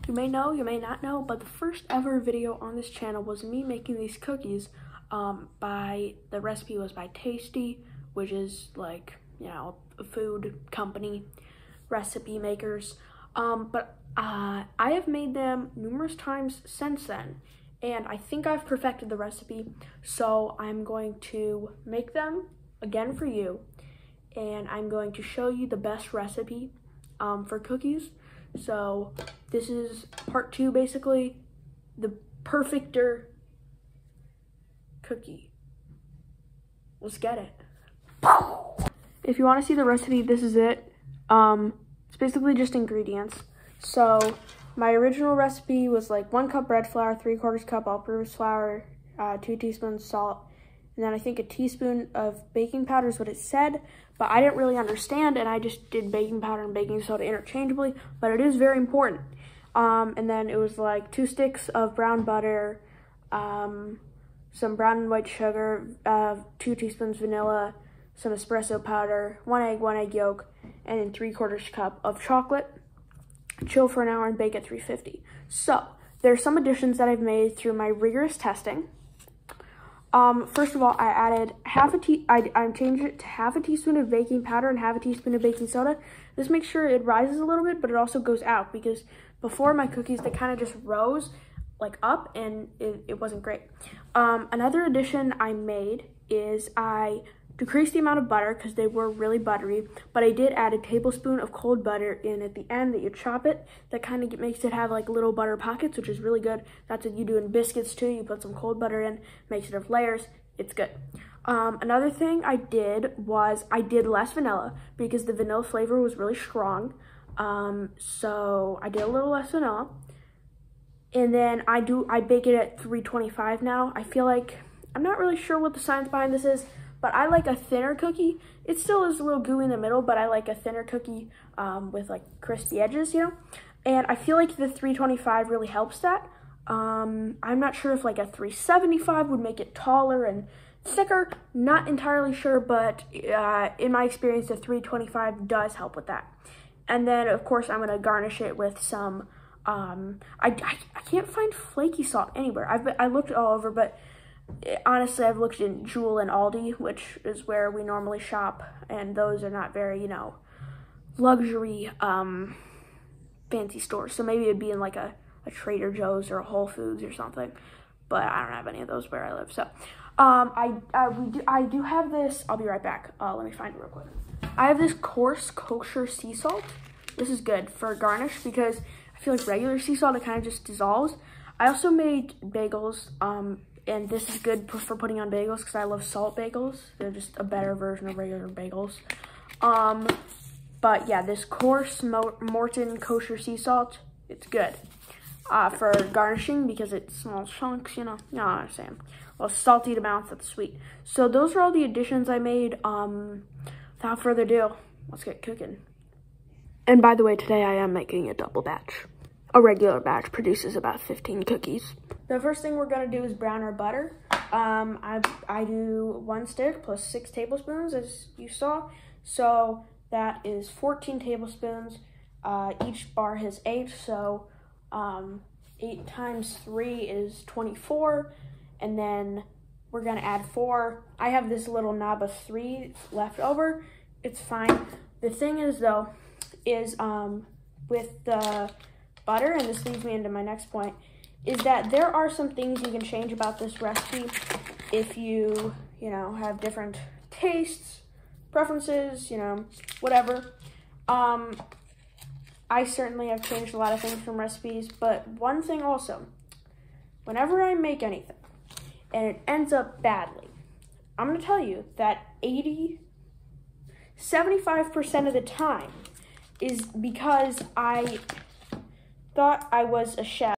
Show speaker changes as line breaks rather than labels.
you may know, you may not know, but the first ever video on this channel was me making these cookies. The recipe was by Tasty, which is like, you know, a food company, recipe makers. But I have made them numerous times since then, and I think I've perfected the recipe, so I'm going to make them again for you, and I'm going to show you the best recipe for cookies. So this is part 2, basically, the perfecter cookie. Let's get it. If you want to see the recipe, this is it. It's basically just ingredients. So my original recipe was like 1 cup bread flour, 3/4 cup all-purpose flour, 2 teaspoons salt, and then I think a teaspoon of baking powder is what it said, but I didn't really understand, and I just did baking powder and baking soda interchangeably, but it is very important. And then it was like 2 sticks of brown butter, some brown and white sugar, 2 teaspoons vanilla, some espresso powder, 1 egg, 1 egg yolk, and then 3/4 cup of chocolate. Chill for an hour and bake at 350. So there's some additions that I've made through my rigorous testing. First of all, I added I changed it to half a teaspoon of baking powder and half a teaspoon of baking soda. This makes sure it rises a little bit, but it also goes out, because before my cookies, they kind of just rose like up, and it wasn't great. Another addition I made is I decreased the amount of butter because they were really buttery, but I did add a tablespoon of cold butter in at the end that you chop it. That kind of makes it have like little butter pockets, which is really good. That's what you do in biscuits too. You put some cold butter in, makes it have layers. It's good. Another thing I did was I did less vanilla because the vanilla flavor was really strong. So I did a little less vanilla. And then I bake it at 325 now. I feel like, I'm not really sure what the science behind this is, but I like a thinner cookie. It still is a little gooey in the middle, but I like a thinner cookie with like crispy edges, you know? And I feel like the 325 really helps that. I'm not sure if like a 375 would make it taller and thicker. Not entirely sure, but in my experience, the 325 does help with that. And then, of course, I'm gonna garnish it with some, I can't find flaky salt anywhere. I looked all over, but honestly, I've looked in Jewel and Aldi, which is where we normally shop, and those are not very, you know, luxury, fancy stores. So maybe it'd be in like a Trader Joe's or a Whole Foods or something, but I don't have any of those where I live. So, I do have this. I'll be right back. Let me find it real quick. I have this coarse kosher sea salt. This is good for garnish because I feel like regular sea salt, it kind of just dissolves. I also made bagels, and this is good for putting on bagels because I love salt bagels. They're just a better version of regular bagels. But yeah, this coarse Morton kosher sea salt, it's good for garnishing because it's small chunks, you know what I'm saying. Well, salty to mouth, that's sweet. So those are all the additions I made. Without further ado, let's get cooking. And by the way, today I am making a double batch. A regular batch produces about 15 cookies. The first thing we're gonna do is brown our butter. I do 1 stick plus 6 tablespoons, as you saw. So that is 14 tablespoons. Each bar has 8, so 8 times 3 is 24. And then we're gonna add 4. I have this little knob of 3 left over. It's fine. The thing is though, is with the butter, and this leads me into my next point, is that there are some things you can change about this recipe if you know, have different tastes, preferences, you know, whatever. I certainly have changed a lot of things from recipes, but one thing also, whenever I make anything and it ends up badly, I'm gonna tell you that 75% of the time is because I thought I was a chef